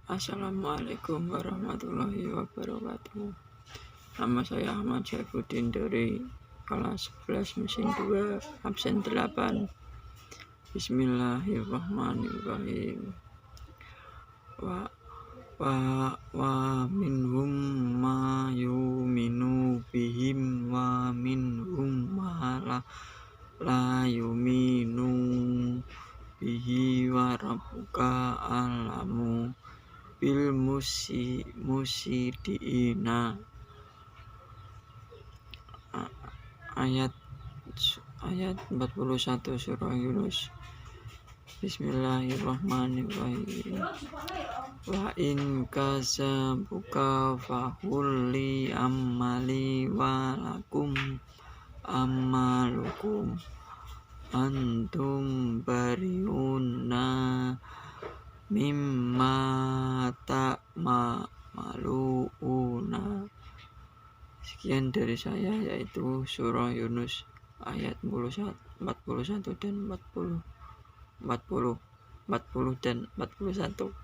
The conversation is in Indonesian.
Assalamualaikum warahmatullahi wabarakatuh. Nama saya Ahmad Syaifuddin dari kelas 11 mesin 2 absen 8. Bismillahirrahmanirrahim. Wa minhum ma yuminu bihim wa minhum ma la yuminu bihi wa rabbuka alamu bil musidiina. Ayat 41 surah Yunus. Bismillahirrahmanirrahim. Wa in kasabuka fahulli amali wa lakum amalukum antum bariuna mimma ta'maluna. Sekian dari saya, yaitu surah Yunus ayat 41 dan 40 dan 41.